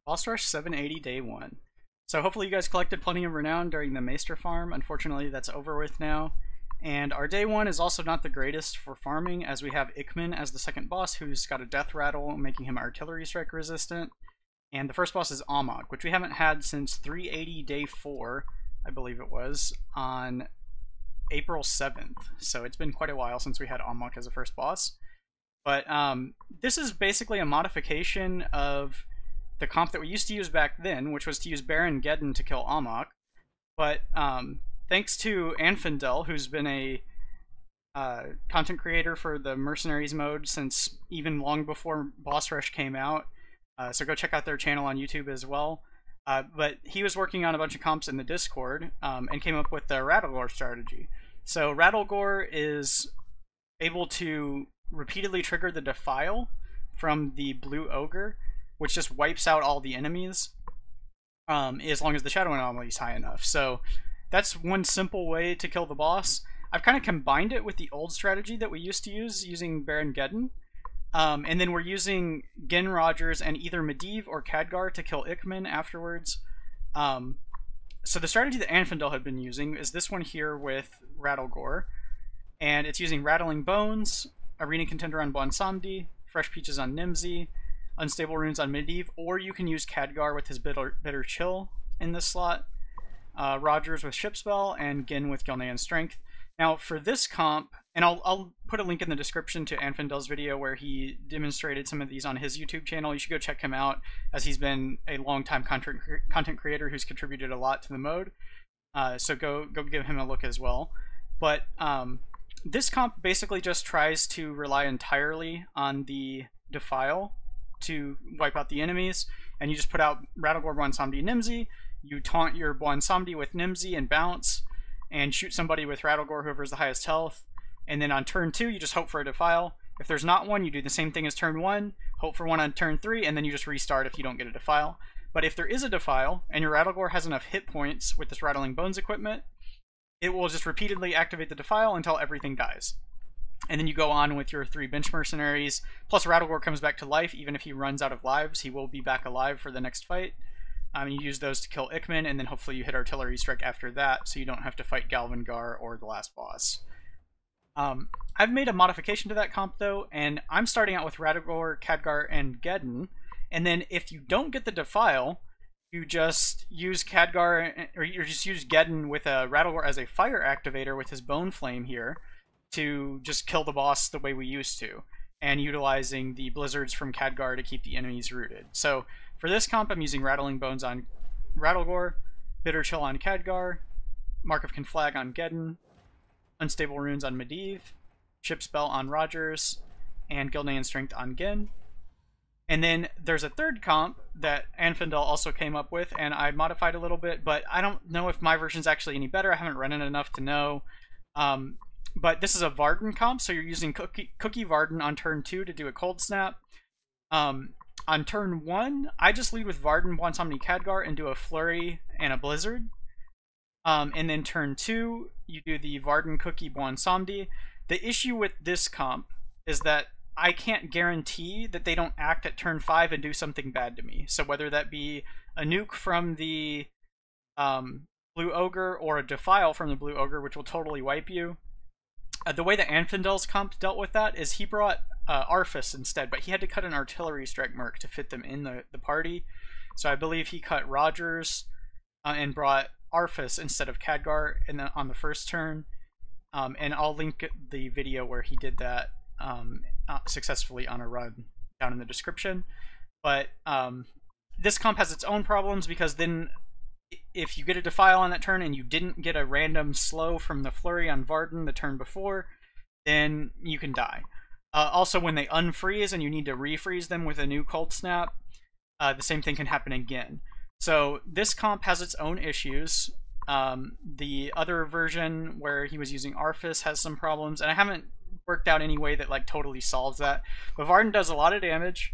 Boss Rush 780 Day 1. So hopefully you guys collected plenty of renown during the Maester farm. Unfortunately, that's over with now. And our Day 1 is also not the greatest for farming, as we have Ichman as the second boss, who's got a death rattle, making him artillery strike resistant. And the first boss is Omokk, which we haven't had since 380 Day 4, I believe it was, on April 7th. So it's been quite a while since we had Omokk as a first boss. But this is basically a modification of the comp that we used to use back then, which was to use Baron Geddon to kill Omokk. But thanks to Anfindel, who's been a content creator for the Mercenaries mode since even long before Boss Rush came out, so go check out their channel on YouTube as well. But he was working on a bunch of comps in the Discord and came up with the Rattlegore strategy. So Rattlegore is able to repeatedly trigger the Defile from the Blue Ogre, which just wipes out all the enemies as long as the Shadow Anomaly is high enough. So that's one simple way to kill the boss. I've kind of combined it with the old strategy that we used to use using Baron Geddon. And then we're using Genn Rogers and either Medivh or Khadgar to kill Ichman afterwards. So the strategy that Anfindel had been using is this one here with Rattlegore. And it's using Rattling Bones, Arena Contender on Bwonsamdi, Fresh Peaches on Nemsy, Unstable Runes on Medivh, or you can use Khadgar with his Bitter Chill in this slot, Rogers with Ship Spell, and Genn with Gilnean Strength. Now for this comp, and I'll put a link in the description to Anfindel's video where he demonstrated some of these on his YouTube channel. You should go check him out, as he's been a long-time content creator who's contributed a lot to the mode. So go give him a look as well. But this comp basically just tries to rely entirely on the Defile to wipe out the enemies, and you just put out Rattlegore, Bwonsamdi, Nemsy. You taunt your Bwonsamdi with Nemsy and bounce, and shoot somebody with Rattlegore, whoever has the highest health. And then on turn 2, you just hope for a Defile. If there's not one, you do the same thing as turn 1, hope for one on turn 3, and then you just restart if you don't get a Defile. But if there is a Defile, and your Rattlegore has enough hit points with this Rattling Bones equipment, it will just repeatedly activate the Defile until everything dies. And then you go on with your 3 bench mercenaries, plus Rattlegore comes back to life. Even if he runs out of lives, he will be back alive for the next fight. You use those to kill Ichman, and then hopefully you hit Artillery Strike after that, so you don't have to fight Galvangar or the last boss. I've made a modification to that comp though, and I'm starting out with Rattlegore, Khadgar, and Geddon, and then if you don't get the Defile, you just use Khadgar, or you just use Geddon with a Rattlegore as a fire activator with his Bone Flame here, to just kill the boss the way we used to, and utilizing the blizzards from Khadgar to keep the enemies rooted. So for this comp, I'm using Rattling Bones on Rattlegore, Bitter Chill on Khadgar, Mark of Conflag on Geddon, Unstable Runes on Medivh, Ship Spell on Rogers, and Gilnean Strength on Genn. And then there's a third comp that Anfindel also came up with, and I modified a little bit, but I don't know if my version's actually any better. I haven't run it enough to know. But this is a Varden comp, so you're using Cookie Varden on turn 2 to do a Cold Snap. On turn 1, I just lead with Varden, Bwonsamdi, Khadgar, and do a Flurry and a Blizzard. And then turn 2, you do the Varden, Cookie, Bwonsamdi. The issue with this comp is that I can't guarantee that they don't act at turn 5 and do something bad to me. So whether that be a nuke from the Blue Ogre or a Defile from the Blue Ogre, which will totally wipe you. The way that Anfindel's comp dealt with that is he brought Arfus instead, but he had to cut an Artillery Strike Merc to fit them in the party. So I believe he cut Rogers and brought Arfus instead of Khadgar on the first turn. And I'll link the video where he did that successfully on a run down in the description. But this comp has its own problems, because then if you get a Defile on that turn and you didn't get a random slow from the Flurry on Varden the turn before, then you can die. Also, when they unfreeze and you need to refreeze them with a new Cold Snap, the same thing can happen again. So this comp has its own issues. The other version where he was using Arfus has some problems, and I haven't worked out any way that like totally solves that. But Varden does a lot of damage.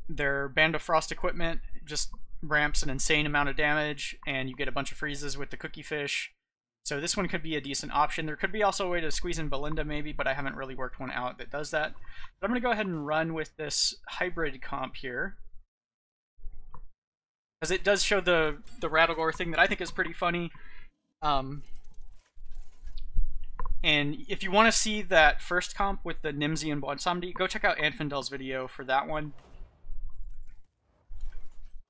Their Band of Frost equipment just ramps an insane amount of damage, and you get a bunch of freezes with the Cookie Fish. So this one could be a decent option. There could be also a way to squeeze in Belinda maybe, but I haven't really worked one out that does that. But I'm going to go ahead and run with this hybrid comp here. because it does show the Rattlegore thing that I think is pretty funny. And if you want to see that first comp with the Nemsy and Bwonsamdi, go check out Anfindel's video for that one.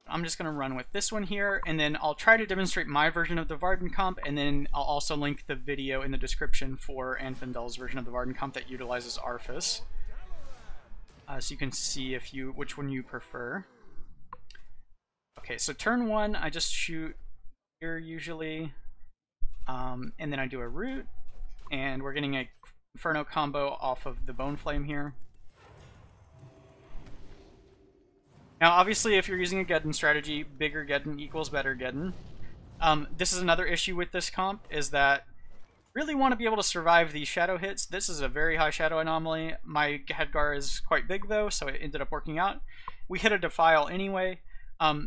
I'm just going to run with this one here, and then I'll try to demonstrate my version of the Varden comp, and then I'll also link the video in the description for Anfindel's version of the Varden comp that utilizes Arfis. So you can see which one you prefer. Okay, so turn 1, I just shoot here usually, and then I do a root, and we're getting a Inferno combo off of the Bone Flame here. Now, obviously, if you're using a Geddon strategy, bigger Geddon equals better Geddon. This is another issue with this comp, is that you really want to be able to survive these shadow hits. This is a very high shadow anomaly. My Khadgar is quite big, though, so it ended up working out. We hit a Defile anyway.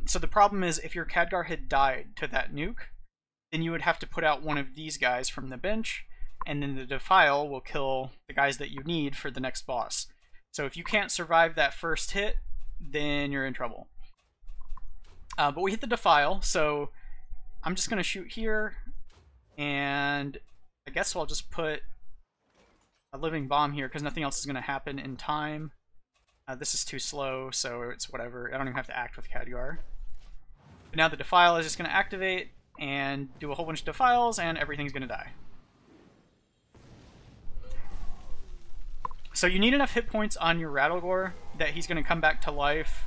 So the problem is, if your Khadgar had died to that nuke, then you would have to put out one of these guys from the bench, and then the Defile will kill the guys that you need for the next boss. So if you can't survive that first hit, then you're in trouble. But we hit the Defile, so I'm just going to shoot here, and I guess I'll just put a Living Bomb here, because nothing else is going to happen in time. This is too slow, so it's whatever. I don't even have to act with Khadgar. But now the Defile is just going to activate, and do a whole bunch of Defiles, and everything's going to die. So you need enough hit points on your Rattlegore that he's going to come back to life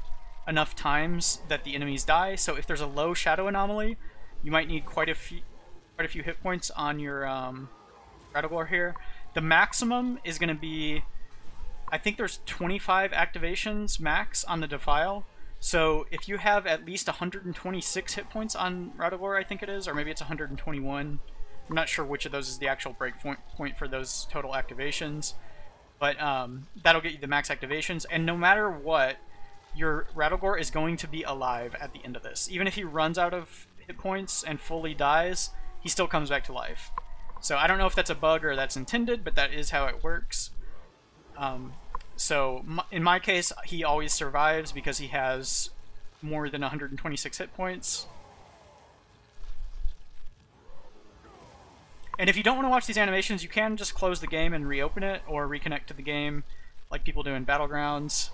enough times that the enemies die. So if there's a low shadow anomaly, you might need quite a few hit points on your Rattlegore here. The maximum is going to be, I think there's 25 activations max on the Defile. So if you have at least 126 hit points on Rattlegore, I think it is, or maybe it's 121. I'm not sure which of those is the actual break point for those total activations. But that'll get you the max activations, and no matter what, your Rattlegore is going to be alive at the end of this. Even if he runs out of hit points and fully dies, he still comes back to life. So I don't know if that's a bug or that's intended, but that is how it works. So in my case, he always survives because he has more than 126 hit points. And if you don't want to watch these animations, you can just close the game and reopen it, or reconnect to the game, like people do in Battlegrounds.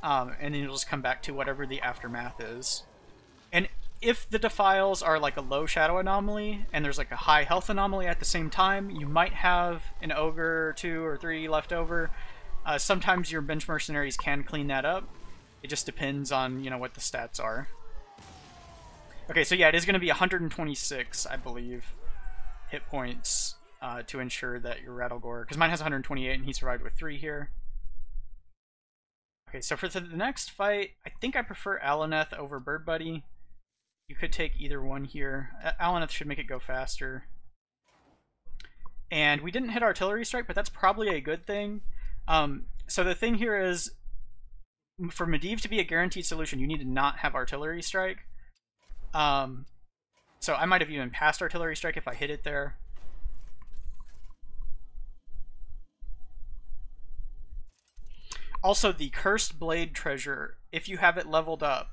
And then you'll just come back to whatever the aftermath is. And if the Defiles are like a low shadow anomaly, and there's like a high health anomaly at the same time, you might have an Ogre or 2 or 3 left over. Sometimes your bench mercenaries can clean that up. It just depends on, you know, what the stats are. Okay, so yeah, it is going to be 126, I believe, hit points to ensure that your Rattlegore, because mine has 128 and he survived with 3 here. Okay, so for the next fight, I think I prefer Alaneth over Bird Buddy. You could take either one here. Alaneth should make it go faster. And we didn't hit Artillery Strike, but that's probably a good thing. So the thing here is, for Medivh to be a guaranteed solution, you need to not have Artillery Strike. So I might have even passed Artillery Strike if I hit it there. Also, the Cursed Blade treasure, if you have it leveled up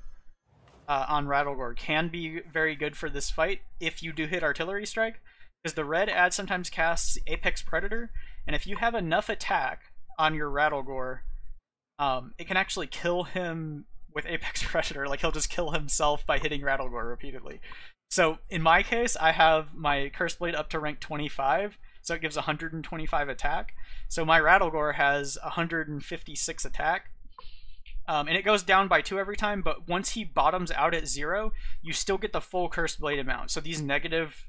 on Rattlegore, can be very good for this fight if you do hit Artillery Strike, because the red ad sometimes casts Apex Predator, and if you have enough attack on your Rattlegore, it can actually kill him with Apex Predator. Like, he'll just kill himself by hitting Rattlegore repeatedly. So in my case, I have my Cursed Blade up to rank 25, so it gives 125 attack. So my Rattlegore has 156 attack. And it goes down by 2 every time, but once he bottoms out at 0, you still get the full Cursed Blade amount. So these negative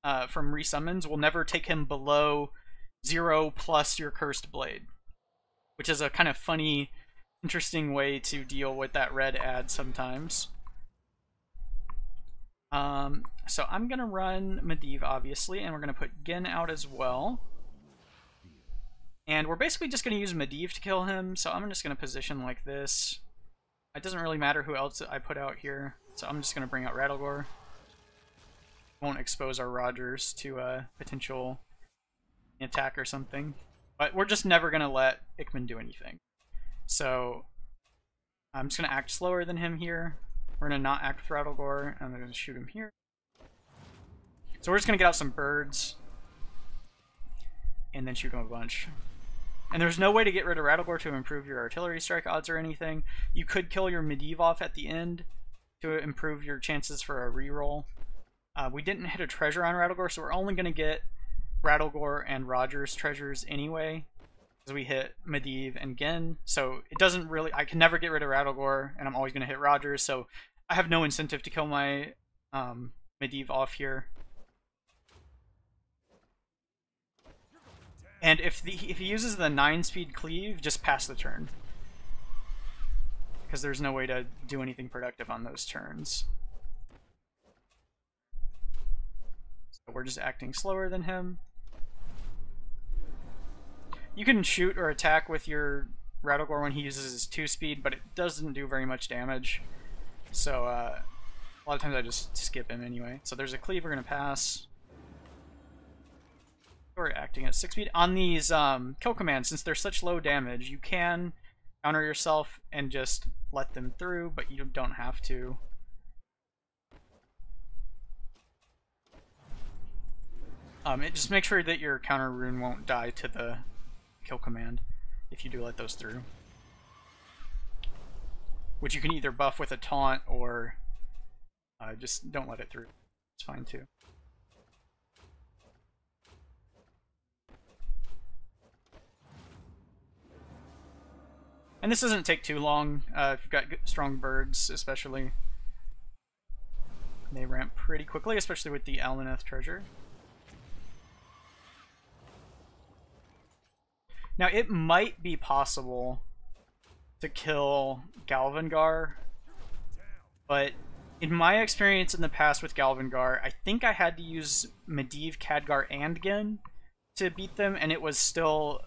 from resummons will never take him below 0 plus your Cursed Blade, which is a kind of funny, interesting way to deal with that red ad sometimes. So I'm going to run Medivh, obviously, and we're going to put Genn out as well. And we're basically just going to use Medivh to kill him, so I'm just going to position like this. It doesn't really matter who else I put out here, so I'm just going to bring out Rattlegore. Won't expose our Rogers to a potential attack or something. But we're just never going to let Ichman do anything. So I'm just going to act slower than him here. We're gonna not act with Rattlegore. I'm gonna shoot him here. So we're just gonna get out some birds and then shoot him a bunch. And there's no way to get rid of Rattlegore to improve your artillery strike odds or anything. You could kill your Medivh off at the end to improve your chances for a reroll. We didn't hit a treasure on Rattlegore, so we're only going to get Rattlegore and Roger's treasures anyway, because we hit Medivh and Genn. So it doesn't really... I can never get rid of Rattlegore, and I'm always going to hit Roger's, so I have no incentive to kill my Medivh off here. And if he uses the 9-speed cleave, just pass the turn, because there's no way to do anything productive on those turns. So we're just acting slower than him. You can shoot or attack with your Rattlegore when he uses his 2-speed, but it doesn't do very much damage. So a lot of times I just skip him anyway. So there's a cleave we're going to pass. We're acting at 6 speed. On these kill commands, since they're such low damage, you can counter yourself and just let them through, but you don't have to. Just make sure that your counter rune won't die to the kill command if you do let those through. Which you can either buff with a taunt or just don't let it through. It's fine too. And this doesn't take too long if you've got strong birds, especially. They ramp pretty quickly, especially with the Alneth treasure. Now, it might be possible to kill Galvangar, but in my experience in the past with Galvangar, I think I had to use Medivh, Khadgar, and Genn to beat them, and it was still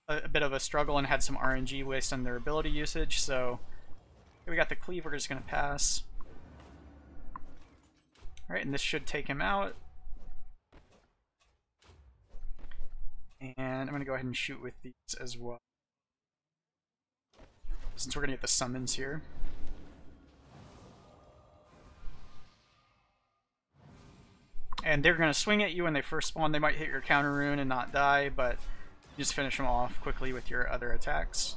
a bit of a struggle and had some RNG based on their ability usage. So we got the cleave, we're just going to pass. Alright, and this should take him out. And I'm going to go ahead and shoot with these as well, since we're going to get the summons here. And they're going to swing at you when they first spawn. They might hit your counter rune and not die, but you just finish them off quickly with your other attacks.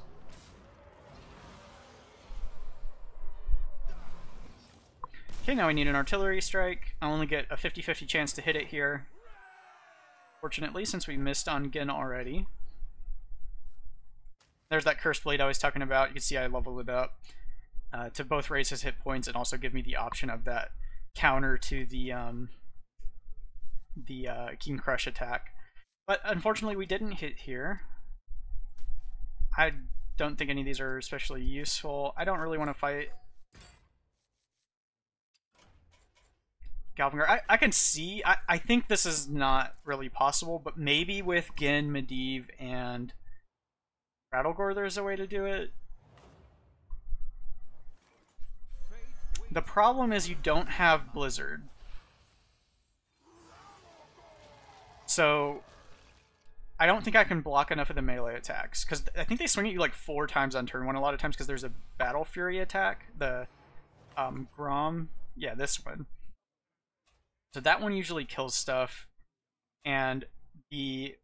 Okay, now we need an artillery strike. I only get a 50-50 chance to hit it here, fortunately, since we missed on Genn already. There's that cursed blade I was talking about. You can see I leveled it up to both raise his hit points and also give me the option of that counter to the Keen Crush attack. But unfortunately we didn't hit here. I don't think any of these are especially useful. I don't really want to fight Galvangar. I can see, I think this is not really possible, but maybe with Genn, Medivh, and Rattlegore there's a way to do it. The problem is you don't have Blizzard. So I don't think I can block enough of the melee attacks, because I think they swing at you like 4 times on turn 1 a lot of times, because there's a Battle Fury attack, the Grom, yeah, this one. So that one usually kills stuff, and the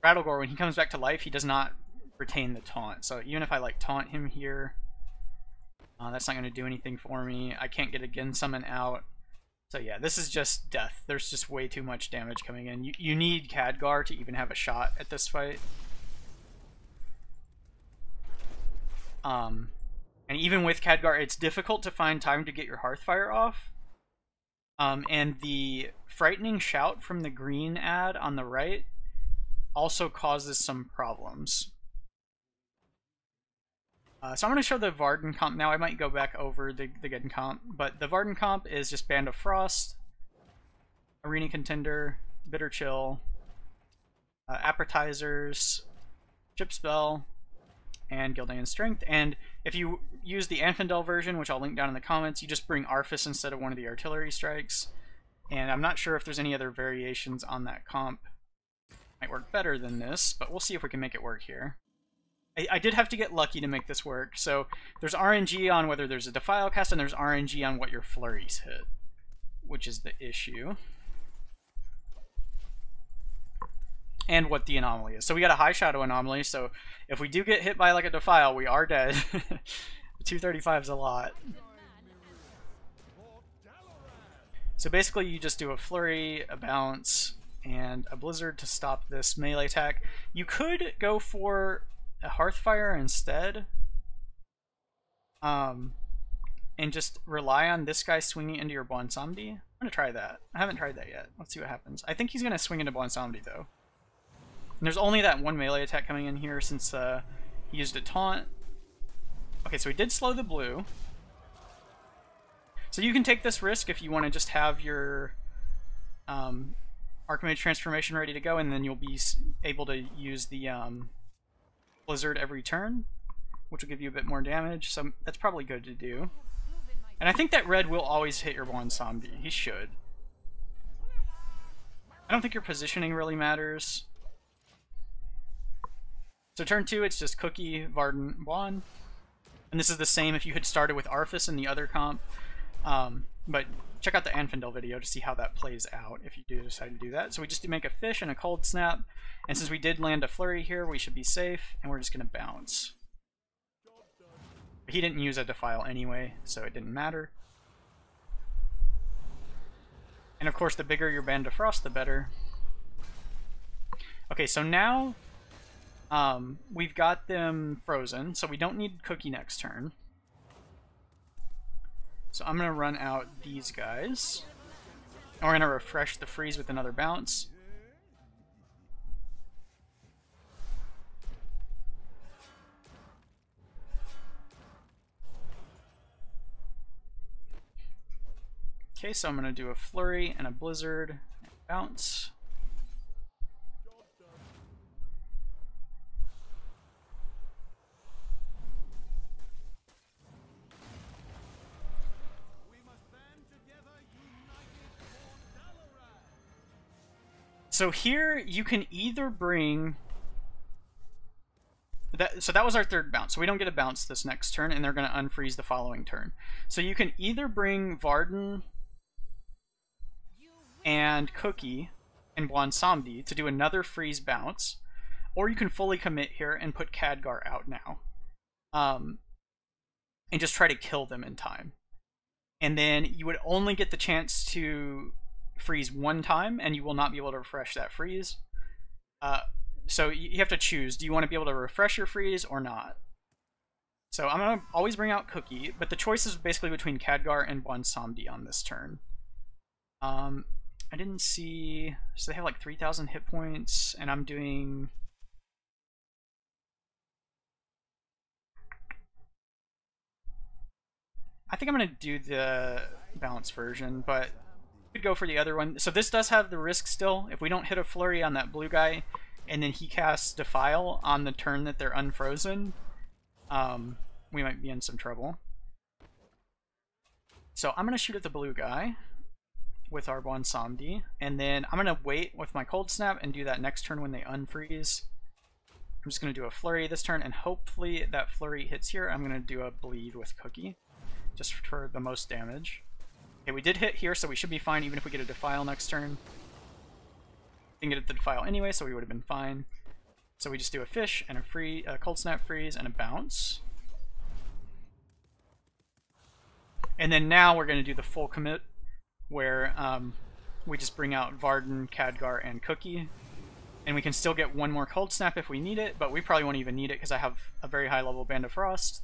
Rattlegore, when he comes back to life, he does not retain the taunt. So even if I like taunt him here, that's not going to do anything for me. I can't get a Genn summon out. So yeah, this is just death. There's just way too much damage coming in. You need Khadgar to even have a shot at this fight. And even with Khadgar, it's difficult to find time to get your Hearthfire off. And the Frightening Shout from the green ad on the right also causes some problems. So I'm going to show the Varden comp now. I might go back over the Geddon comp, but the Varden comp is just Band of Frost, Arena Contender, Bitter Chill, Appetizers, Chip Spell, and Gildan Strength. And if you use the Anfindel version, which I'll link down in the comments, you just bring Arfis instead of one of the artillery strikes. And I'm not sure if there's any other variations on that comp. Might work better than this, but we'll see if we can make it work here. I did have to get lucky to make this work. So there's RNG on whether there's a Defile cast, and there's RNG on what your flurries hit, which is the issue. And what the anomaly is. So we got a High Shadow anomaly, so if we do get hit by like a Defile, we are dead. 235 is a lot. So basically you just do a flurry, a bounce, and a blizzard to stop this melee attack. You could go for a Hearthfire instead, and just rely on this guy swinging into your Bwonsamdi. I'm gonna try that. I haven't tried that yet. Let's see what happens. I think he's gonna swing into Bwonsamdi though. And there's only that one melee attack coming in here since he used a taunt. Okay, so he did slow the blue. So you can take this risk if you want to just have your Archmage transformation ready to go, and then you'll be able to use the Blizzard every turn, which will give you a bit more damage, so that's probably good to do. And I think that red will always hit your Bwonsamdi. He should. I don't think your positioning really matters. So turn 2, it's just Cookie, Varden, Bwon. And this is the same if you had started with Arthas in the other comp. But check out the Anfindel video to see how that plays out if you do decide to do that. So we just make a fish and a cold snap. And since we did land a flurry here, we should be safe. And we're just going to bounce. He didn't use a Defile anyway, so it didn't matter. And of course, the bigger your Band of Frost, the better. Okay, so now we've got them frozen, so we don't need Cookie next turn. So I'm going to run out these guys. And we're going to refresh the freeze with another bounce. Okay, so I'm going to do a flurry and a blizzard and bounce. So here you can either bring that, so that was our third bounce. So we don't get a bounce this next turn, and they're going to unfreeze the following turn. So you can either bring Varden and Cookie and Bwonsamdi to do another freeze bounce, or you can fully commit here and put Khadgar out now, and just try to kill them in time. And then you would only get the chance to freeze one time, and you will not be able to refresh that freeze. So you have to choose, do you want to be able to refresh your freeze or not? So I'm going to always bring out Cookie, but the choice is basically between Khadgar and Bwonsamdi on this turn. I didn't see, so they have like 3,000 hit points, and I'm doing... I think I'm going to do the balance version, but could go for the other one. So this does have the risk still. If we don't hit a flurry on that blue guy, and then he casts Defile on the turn that they're unfrozen, we might be in some trouble. So I'm going to shoot at the blue guy with our Bwonsamdi, and then I'm going to wait with my Cold Snap and do that next turn when they unfreeze. I'm just going to do a flurry this turn, and hopefully that flurry hits here. I'm going to do a bleed with Cookie, just for the most damage. Okay, we did hit here, so we should be fine even if we get a Defile next turn. Didn't get the Defile anyway, so we would have been fine. So we just do a fish and a Cold Snap freeze and a bounce. And then now we're going to do the full commit, where we just bring out Varden, Khadgar, and Cookie. And we can still get one more Cold Snap if we need it, but we probably won't even need it because I have a very high level Band of Frost.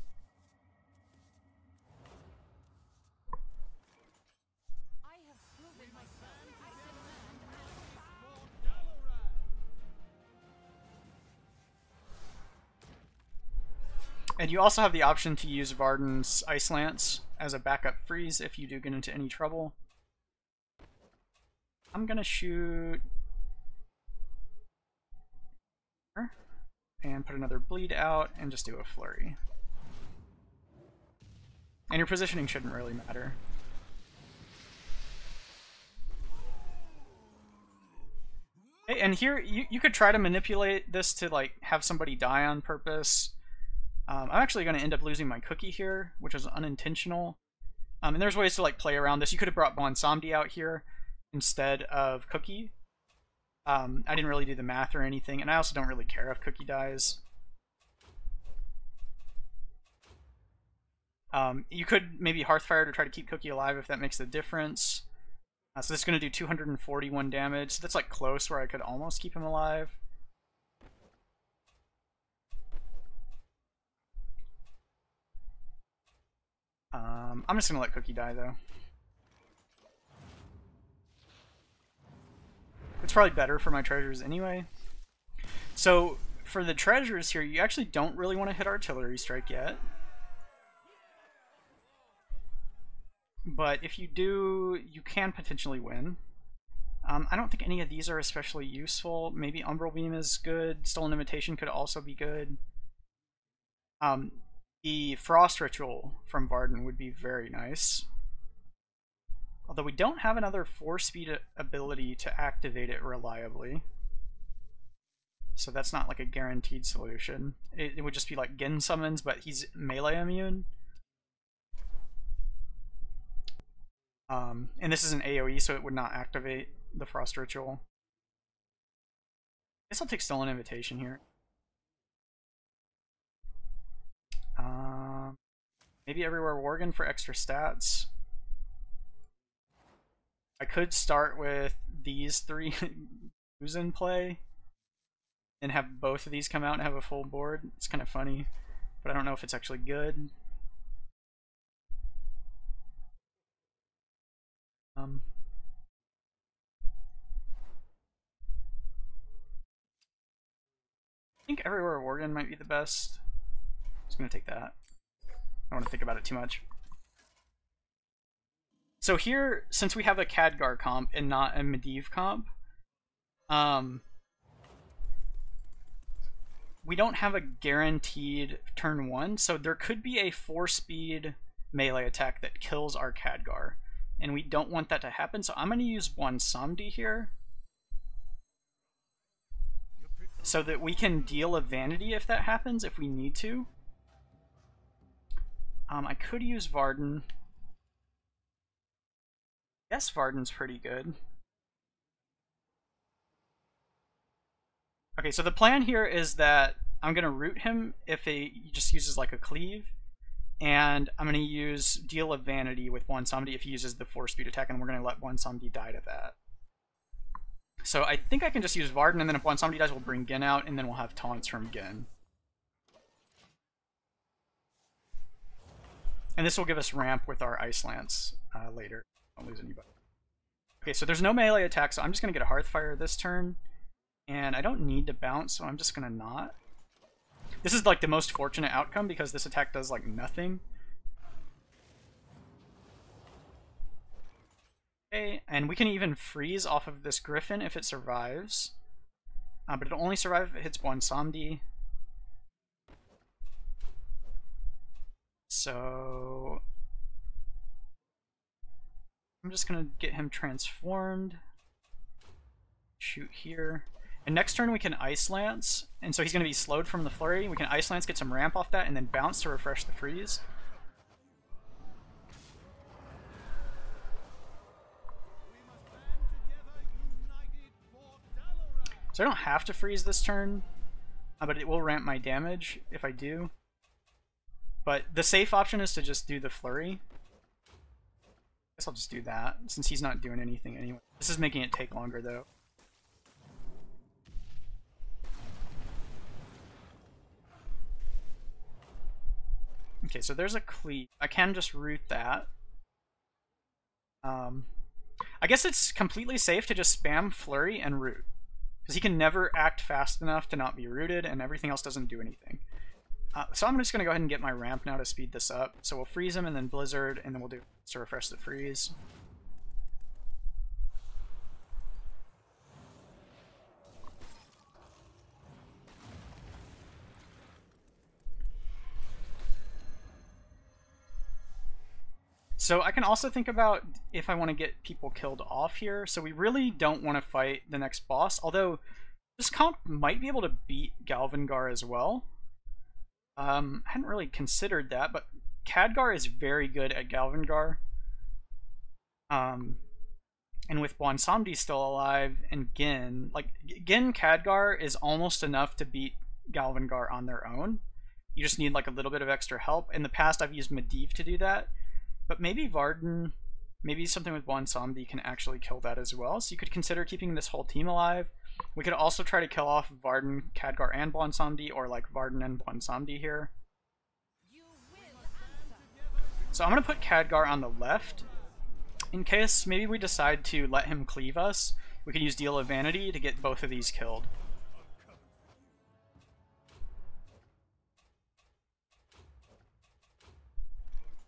And you also have the option to use Varden's Ice Lance as a backup freeze if you do get into any trouble. I'm gonna shoot and put another bleed out and just do a flurry. And your positioning shouldn't really matter. Okay, and here you could try to manipulate this to like have somebody die on purpose. I'm actually going to end up losing my cookie here, which is unintentional. And there's ways to like play around this. You could have brought Bwonsamdi out here instead of Cookie. I didn't really do the math or anything, and I also don't really care if Cookie dies. You could maybe Hearthfire to try to keep Cookie alive if that makes a difference. So this is going to do 241 damage. So that's like close where I could almost keep him alive. I'm just going to let Cookie die though. It's probably better for my treasures anyway. So for the treasures here, you actually don't really want to hit Artillery Strike yet. But if you do, you can potentially win. I don't think any of these are especially useful. Maybe Umbral Beam is good. Stolen Invitation could also be good. The Frost Ritual from Varden would be very nice. Although we don't have another 4-speed ability to activate it reliably. So that's not like a guaranteed solution. It would just be like Genn summons, but he's melee immune. And this is an AoE, so it would not activate the Frost Ritual. I guess I'll take Stolen Invitation here. Maybe Everywhere Worgen for extra stats. I could start with these 3 who's in play and have both of these come out and have a full board. It's kind of funny, but I don't know if it's actually good. I think Everywhere Worgen might be the best. Just gonna take that. I don't want to think about it too much. So here, since we have a Khadgar comp and not a Medivh comp, we don't have a guaranteed turn 1, so there could be a 4-speed melee attack that kills our Khadgar, and we don't want that to happen, so I'm going to use Bwonsamdi here so that we can deal a Vanity if that happens, if we need to. I could use Varden. Yes, Varden's pretty good. Okay, so the plan here is that I'm going to root him if he just uses like a cleave, and I'm going to use Deal of Vanity with Bwonsamdi if he uses the 4-speed attack, and we're going to let Bwonsamdi die to that. So I think I can just use Varden, and then if Bwonsamdi dies, we'll bring Genn out, and then we'll have taunts from Genn. And this will give us ramp with our Ice Lance later. Don't lose anybody. Okay, so there's no melee attack, so I'm just going to get a Hearthfire this turn. And I don't need to bounce, so I'm just going to not. This is like the most fortunate outcome because this attack does like nothing. Okay, and we can even freeze off of this Griffin if it survives. But it'll only survive if it hits Bwonsamdi. So I'm just going to get him transformed. Shoot here. And next turn we can Ice Lance, and so he's going to be slowed from the flurry. We can Ice Lance, get some ramp off that, and then bounce to refresh the freeze. So I don't have to freeze this turn, but it will ramp my damage if I do. But the safe option is to just do the flurry. I guess I'll just do that, since he's not doing anything anyway. This is making it take longer, though. Okay, so there's a cleave. I can just root that. I guess it's completely safe to just spam flurry and root, because he can never act fast enough to not be rooted, and everything else doesn't do anything. So I'm just going to go ahead and get my ramp now to speed this up. So we'll freeze him and then Blizzard, and then we'll do to refresh the freeze. So I can also think about if I want to get people killed off here. So we really don't want to fight the next boss, although this comp might be able to beat Galvangar as well. Hadn't really considered that, but Khadgar is very good at Galvangar. And with Bwonsamdi still alive and Genn, like Genn Khadgar is almost enough to beat Galvangar on their own. You just need like a little bit of extra help. In the past, I've used Medivh to do that, but maybe Varden, maybe something with Bwonsamdi can actually kill that as well. So you could consider keeping this whole team alive. We could also try to kill off Varden, Khadgar, and Bwonsamdi, or like Varden and Bwonsamdi here. So I'm going to put Khadgar on the left. In case maybe we decide to let him cleave us, we can use Deal of Vanity to get both of these killed.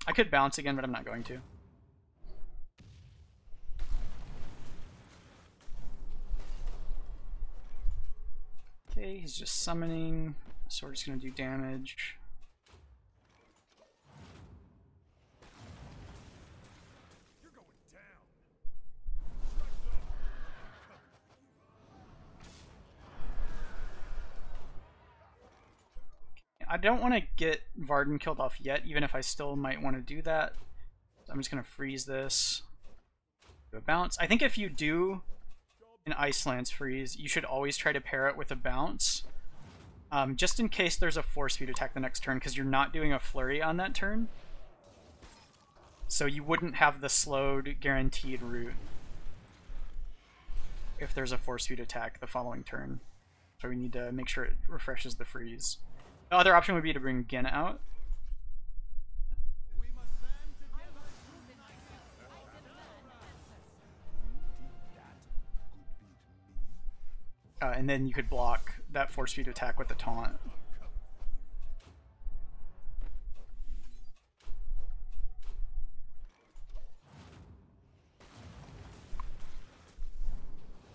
I could bounce again, but I'm not going to. Okay, he's just summoning, so we're just going to do damage. I don't want to get Varden killed off yet, even if I still might want to do that. So I'm just going to freeze this. Do a bounce. I think if you do an Ice Lance freeze, you should always try to pair it with a bounce. Just in case there's a force feed attack the next turn, because you're not doing a flurry on that turn. So you wouldn't have the slowed guaranteed route if there's a force feed attack the following turn. So we need to make sure it refreshes the freeze. The other option would be to bring Genn out. And then you could block that force feed attack with the taunt.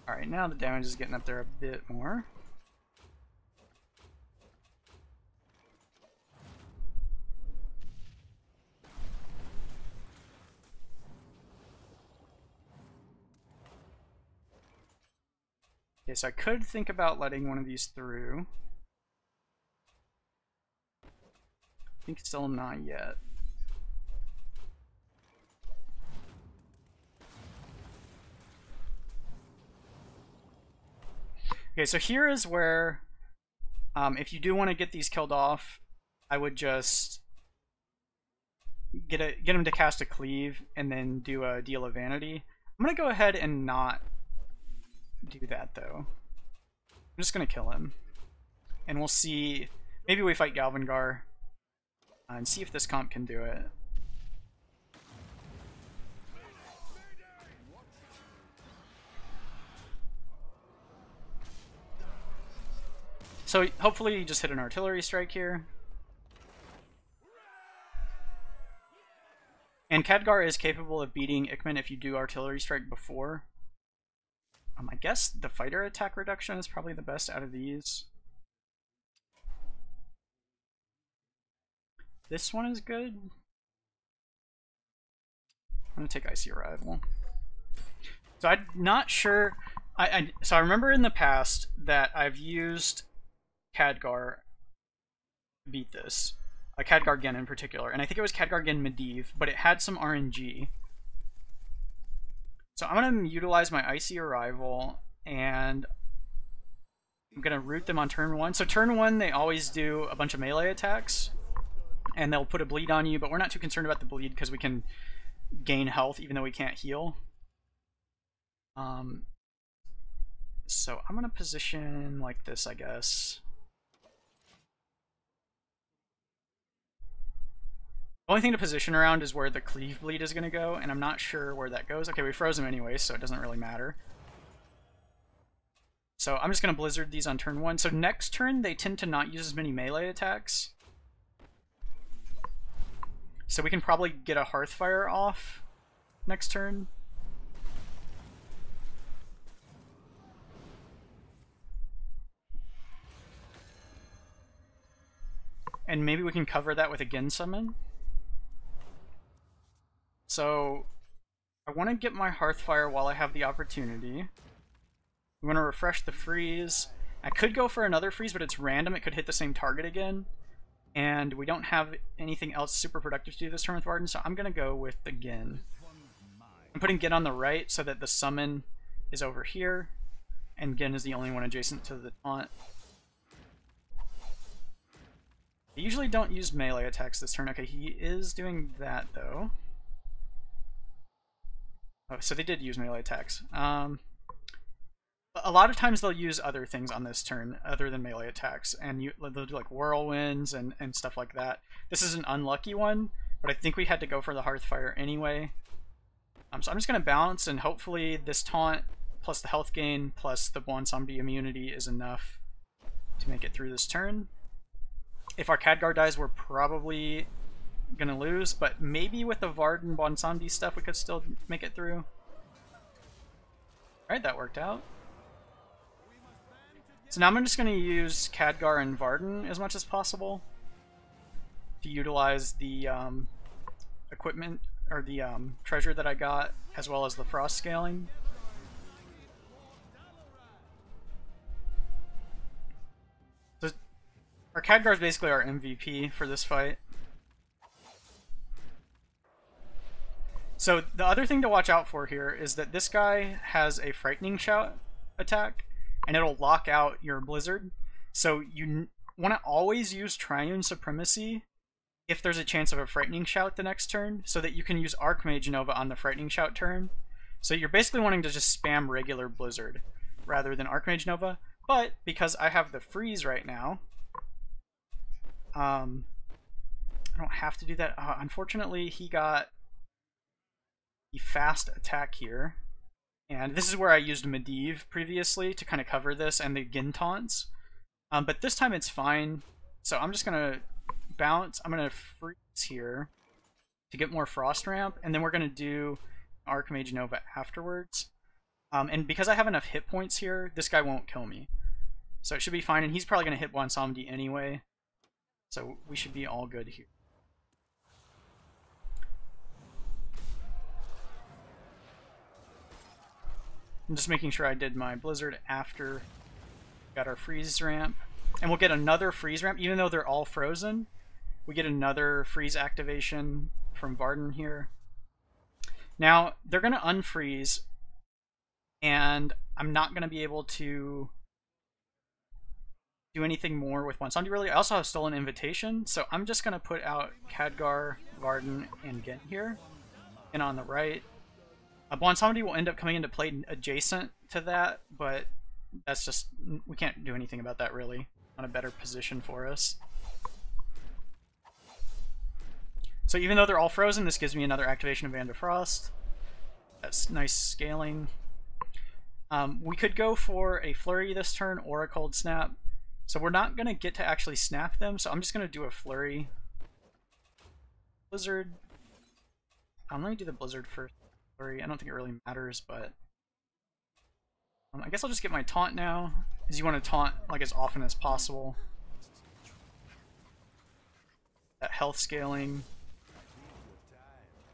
Alright, now the damage is getting up there a bit more. Okay, so I could think about letting one of these through. I think still not yet. Okay, so here is where, if you do want to get these killed off, I would just get him to cast a cleave and then do a Deal of Vanity. I'm gonna go ahead and not do that though. I'm just gonna kill him, and we'll see. Maybe we fight Galvangar and see if this comp can do it. So hopefully you just hit an artillery strike here. And Khadgar is capable of beating Ichman if you do artillery strike before. I guess the fighter attack reduction is probably the best out of these. This one is good. I'm gonna take Icy Arrival. So I'm not sure. So I remember in the past that I've used Khadgar to beat this. Khadgar Genn in particular, and I think it was Khadgar Genn Medivh, but it had some RNG. So I'm going to utilize my Icy Arrival, and I'm going to root them on turn 1. So turn 1, they always do a bunch of melee attacks, and they'll put a bleed on you, but we're not too concerned about the bleed because we can gain health even though we can't heal. So I'm going to position like this, I guess. The only thing to position around is where the cleave bleed is going to go, and I'm not sure where that goes. Okay, we froze him anyway, so it doesn't really matter. So I'm just going to Blizzard these on turn 1. So next turn, they tend to not use as many melee attacks. So we can probably get a Hearthfire off next turn. And maybe we can cover that with a Genn summon. So I want to get my Hearthfire while I have the opportunity. I'm going to refresh the freeze. I could go for another freeze, but it's random. It could hit the same target again. And we don't have anything else super productive to do this turn with Varden, so I'm going to go with the Genn. I'm putting Genn on the right so that the summon is over here, and Genn is the only one adjacent to the taunt. I usually don't use melee attacks this turn. Okay, he is doing that, though. Oh, so they did use melee attacks. A lot of times they'll use other things on this turn other than melee attacks, and they'll do like whirlwinds and stuff like that. This is an unlucky one, but I think we had to go for the Hearthfire anyway. So I'm just going to bounce, and hopefully this taunt plus the health gain plus the Bwonsamdi immunity is enough to make it through this turn. If our Khadgar dies, we're probably going to lose, but maybe with the Varden Bwonsamdi stuff we could still make it through. Alright, that worked out. So now I'm just going to use Khadgar and Varden as much as possible to utilize the equipment, or the treasure that I got, as well as the frost scaling. So our Khadgar is basically our MVP for this fight. So the other thing to watch out for here is that this guy has a Frightening Shout attack, and it'll lock out your Blizzard. So you want to always use Triune Supremacy if there's a chance of a Frightening Shout the next turn, so that you can use Archmage Nova on the Frightening Shout turn. So you're basically wanting to just spam regular Blizzard rather than Archmage Nova. But because I have the freeze right now, I don't have to do that. Unfortunately, he got the fast attack here. And this is where I used Medivh previously to kind of cover this and the Genn taunts. But this time it's fine. So I'm just going to bounce. I'm going to freeze here to get more Frost Ramp. And then we're going to do Archmage Nova afterwards. And because I have enough hit points here, this guy won't kill me. So it should be fine. And he's probably going to hit Bwonsamdi anyway. So we should be all good here. I'm just making sure I did my Blizzard after we got our freeze ramp. And we'll get another freeze ramp, even though they're all frozen. We get another freeze activation from Varden here. Now, they're going to unfreeze, and I'm not going to be able to do anything more with Bwonsamdi, really. I also have Stolen Invitation, so I'm just going to put out Khadgar, Varden, and Genn here. And on the right. Bwonsamdi will end up coming into play adjacent to that, but that's just, we can't do anything about that really. On a better position for us. So even though they're all frozen, this gives me another activation of Band of Frost. That's nice scaling. We could go for a Flurry this turn or a Cold Snap. So we're not going to get to actually snap them, so I'm just going to do a Flurry. Blizzard. I'm going to do the Blizzard first. Flurry. I don't think it really matters, but I guess I'll just get my taunt now, because you want to taunt like as often as possible. That health scaling,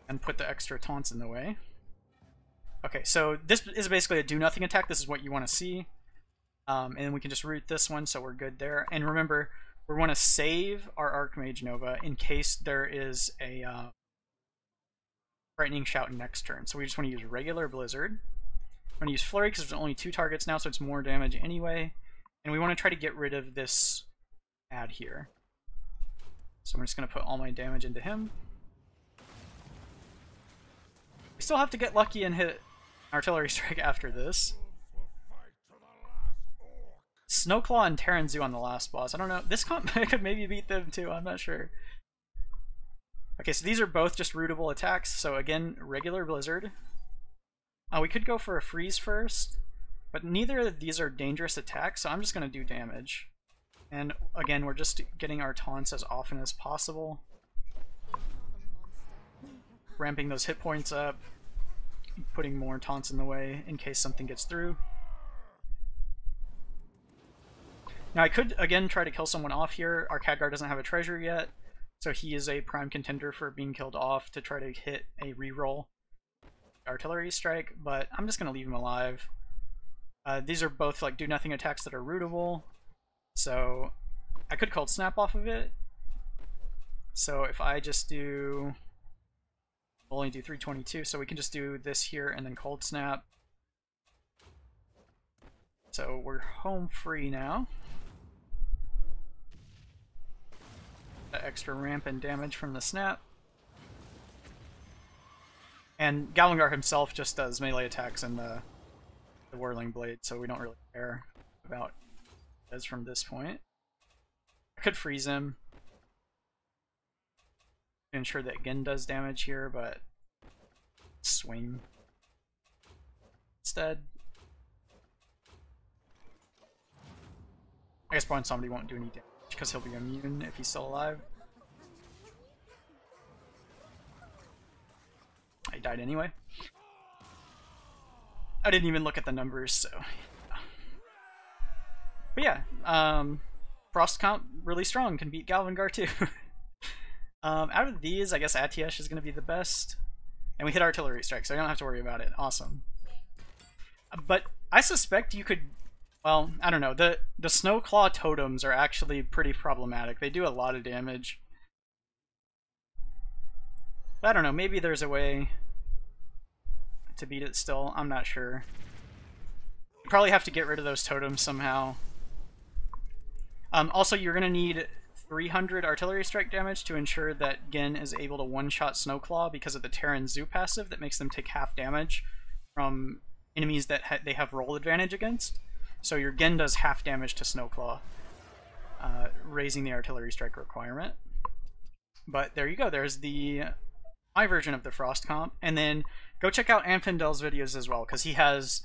and put the extra taunts in the way. Okay, so this is basically a do nothing attack. This is what you want to see, and then we can just root this one, so we're good there. And remember, we want to save our Archmage Nova in case there is a Frightening Shout next turn. So we just want to use regular Blizzard. I'm going to use Flurry because there's only 2 targets now, so it's more damage anyway. And we want to try to get rid of this ad here. So I'm just going to put all my damage into him. We still have to get lucky and hit Artillery Strike after this. Snowclaw and Taran Zhu on the last boss. I don't know. This comp could maybe beat them too. I'm not sure. Okay, so these are both just rootable attacks. So again, regular Blizzard. We could go for a freeze first, but neither of these are dangerous attacks, so I'm just going to do damage. And again, we're just getting our taunts as often as possible. Ramping those hit points up, putting more taunts in the way in case something gets through. Now I could, again, try to kill someone off here. Our Khadgar doesn't have a treasure yet, so he is a prime contender for being killed off to try to hit a reroll Artillery Strike, but I'm just going to leave him alive. These are both like do nothing attacks that are rootable, so I could Cold Snap off of it, So if I just do, we'll only do 322, so we can just do this here and then cold snap. So we're home free now. That extra ramp and damage from the snap. And Galvangar himself just does melee attacks and the Whirling Blade, so we don't really care about what it does from this point. I could freeze him to ensure that Genn does damage here, but swing instead. I guess Bwonsamdi won't do any damage because he'll be immune if he's still alive. I died anyway. I didn't even look at the numbers, so. But yeah, Frost Comp really strong, can beat Galvangar too. Out of these, I guess Atiesh is going to be the best. And we hit Artillery Strike, so I don't have to worry about it. Awesome. But I suspect you could, well, I don't know. The Snowclaw totems are actually pretty problematic. They do a lot of damage. But I don't know, maybe there's a way to beat it still. I'm not sure. You probably have to get rid of those totems somehow. Also, you're going to need 300 artillery strike damage to ensure that Genn is able to one-shot Snowclaw because of the Taran Zhu passive that makes them take half damage from enemies that they have roll advantage against. So your Genn does half damage to Snowclaw, raising the artillery strike requirement. But there you go. There's my version of the Frost Comp. And then go check out Anfindel's videos as well, because he has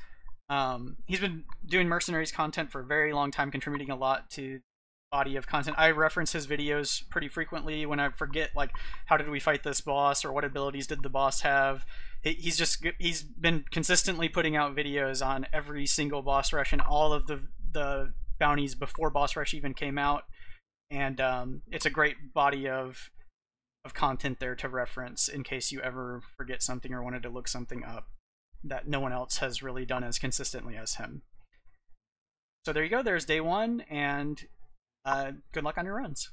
he's been doing Mercenaries content for a very long time, contributing a lot to body of content. I reference his videos pretty frequently when I forget, like, how did we fight this boss, or what abilities did the boss have. He's been consistently putting out videos on every single boss rush and all of the bounties before boss rush even came out, and it's a great body of content there to reference in case you ever forget something or wanted to look something up that no one else has really done as consistently as him. So there you go, there's day one, and good luck on your runs.